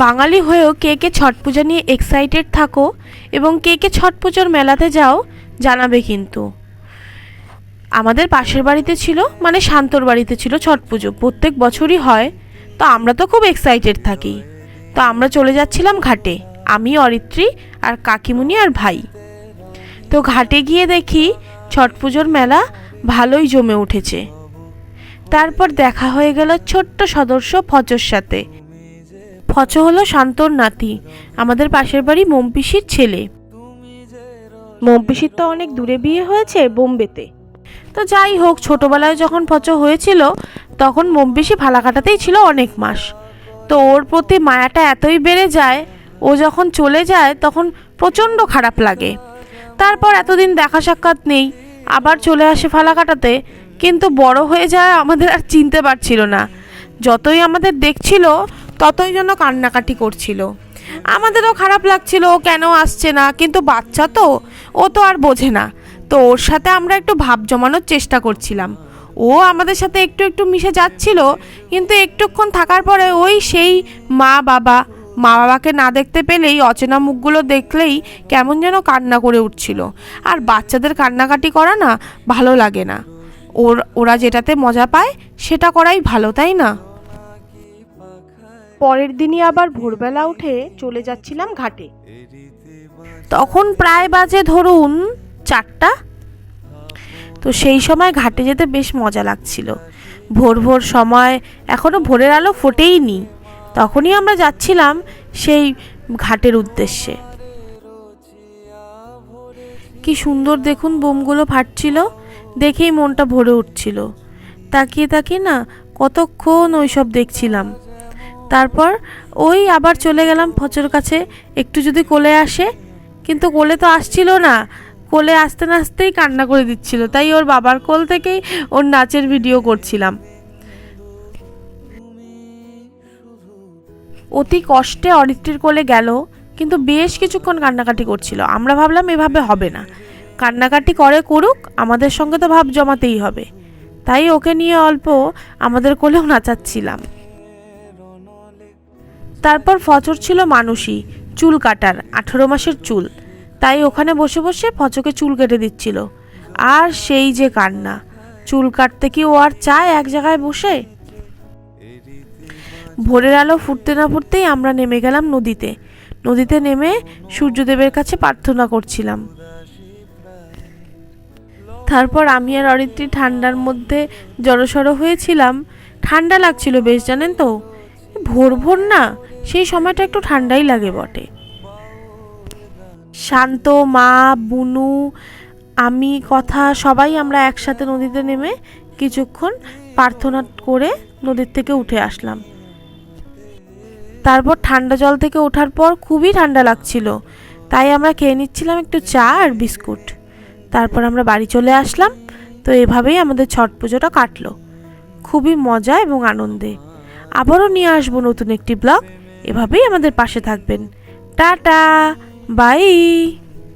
বাঙালি হয়েও কে কে ছট পূজা নিয়ে এক্সাইটেড থাকো এবং কে কে ছট পুজোর মেলাতে যাও জানাবে কিন্তু। আমাদের পাশের বাড়িতে ছিল, মানে শান্তর বাড়িতে ছিল ছট পুজো, প্রত্যেক বছরই হয়। তো আমরা তো খুব এক্সাইটেড থাকি। তো আমরা চলে যাচ্ছিলাম ঘাটে, আমি, অরিত্রী আর কাকিমুনি আর ভাই। তো ঘাটে গিয়ে দেখি ছট পুজোর মেলা ভালোই জমে উঠেছে। তারপর দেখা হয়ে গেল ছোট্ট সদস্য ফচর সাথে। ফচ হলো শান্তর নাতি, আমাদের পাশের বাড়ি মম্পিসির ছেলে। মম্পিসির তো অনেক দূরে বিয়ে হয়েছে, বোম্বেতে। তো যাই হোক, ছোটবেলায় যখন ফচ হয়েছিল তখন মম্পিসি ফালাকাটাতেই ছিল অনেক মাস। তো ওর প্রতি মায়াটা এতই বেড়ে যায়, ও যখন চলে যায় তখন প্রচণ্ড খারাপ লাগে। তারপর এতদিন দেখা সাক্ষাৎ নেই, আবার চলে আসে ফালাকাটাতে। কিন্তু বড় হয়ে যায়, আমাদের আর চিনতে পারছিল না। যতই আমাদের দেখছিল ততই যেন কান্নাকাটি করছিল। আমাদেরও খারাপ লাগছিল ও কেন আসছে না, কিন্তু বাচ্চা তো, ও তো আর বোঝে না। তো ওর সাথে আমরা একটু ভাব জমানোর চেষ্টা করছিলাম। ও আমাদের সাথে একটু একটু মিশে যাচ্ছিল, কিন্তু একটুক্ষণ থাকার পরে ওই সেই মা বাবাকে না দেখতে পেলেই, অচেনা মুখগুলো দেখলেই কেমন যেন কান্না করে উঠছিল। আর বাচ্চাদের কান্নাকাটি করা না ভালো লাগে না। ওরা যেটাতে মজা পায় সেটা করাই ভালো, তাই না? পরের দিনই আবার ভোরবেলা উঠে চলে যাচ্ছিলাম ঘাটে। তখন প্রায় বাজে ধরুন 4টা। তো সেই সময় ঘাটে যেতে বেশ মজা লাগছিল। ভোর ভোর সময়, এখনো ভোরের আলো ফোটেইনি, তখনই আমরা যাচ্ছিলাম সেই ঘাটের উদ্দেশ্যে। কি সুন্দর দেখুন, বোমগুলো ফাটছিল, দেখেই মনটা ভরে উঠছিল। তাকিয়ে তাকিয়ে না কতক্ষণ ওইসব দেখছিলাম। তারপর ওই আবার চলে গেলাম ফচর কাছে, একটু যদি কোলে আসে, কিন্তু কোলে তো আসছিল না। কোলে আসতে না আসতেই কান্না করে দিচ্ছিল, তাই ওর বাবার কোল থেকেই ওর নাচের ভিডিও করছিলাম। অতি কষ্টে অরিত্রীর কোলে গেল, কিন্তু বেশ কিছুক্ষণ কান্নাকাটি করছিল। আমরা ভাবলাম এভাবে হবে না, কান্নাকাটি করুক, আমাদের সঙ্গে তো ভাব জমাতেই হবে। তাই ওকে নিয়ে অল্প আমাদের কোলেও নাচাচ্ছিলাম। তারপর ফচর ছিল মানুষই, চুল কাটার, 18 মাসের চুল। তাই ওখানে বসে বসে ফচকে চুল কেটে দিচ্ছিল। আর সেই যে কান্না, চুল কাটতে কি ও আর চায় এক জায়গায় বসে? ভোরের আলো ফুটতে না ফুটতেই আমরা নেমে গেলাম নদীতে নেমে সূর্যদেবের কাছে প্রার্থনা করছিলাম। তারপর আমি আর অরিত্রী ঠান্ডার মধ্যে জড়সড় হয়েছিলাম। ঠান্ডা লাগছিল বেশ, জানেন তো, ভোর ভোর না, সেই সময়টা একটু ঠান্ডাই লাগে বটে। শান্ত, মা, বুনু, আমি, কথা, সবাই আমরা একসাথে নদীতে নেমে কিছুক্ষণ প্রার্থনা করে নদীর থেকে উঠে আসলাম। তারপর ঠান্ডা জল থেকে ওঠার পর খুবই ঠান্ডা লাগছিল, তাই আমরা খেয়ে নিচ্ছিলাম একটু চা আর বিস্কুট। তারপর আমরা বাড়ি চলে আসলাম। তো এভাবেই আমাদের ছট পুজোটা কাটলো, খুবই মজা এবং আনন্দে। আবারও নিয়ে আসবো নতুন একটি ব্লগ, এভাবেই আমাদের পাশে থাকবেন। Tata, by.